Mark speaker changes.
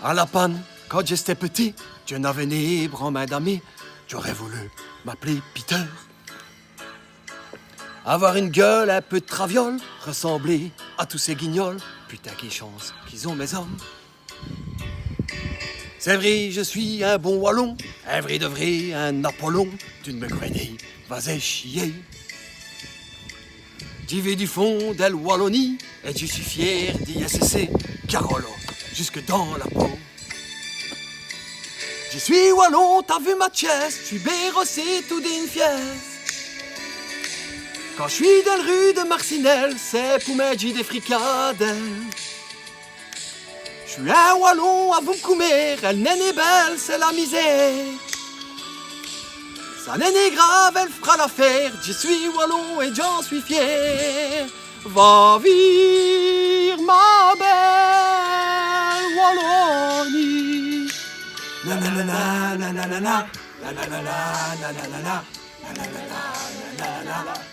Speaker 1: À la panne, quand j'étais petit, Dieu n'avait né en main d'amis. J'aurais voulu m'appeler Peter. Avoir une gueule un peu de traviole, ressembler à tous ces guignols. Putain, quelle chance qu'ils ont mes hommes. C'est vrai, je suis un bon wallon, un vrai de vrai, un Apollon. Tu ne me connais, vas-y chier. J'y vais du fond d'El Wallonie, et je suis fier d'y SSC, Carolo, jusque dans la peau. J'y suis wallon, t'as vu ma chest, je suis bérossé tout d'une fiesse. Quand je suis dans la rue de Marcinelle, c'est pour m'aider des fricadelles. Je suis un wallon à vous coumer, elle n'est belle, c'est la misère. Ça n'est grave, elle fera l'affaire, je suis wallon et j'en suis fier. Va vivre ma belle Wallonie. Na na na na na na na na na na na na na na na na na na na na.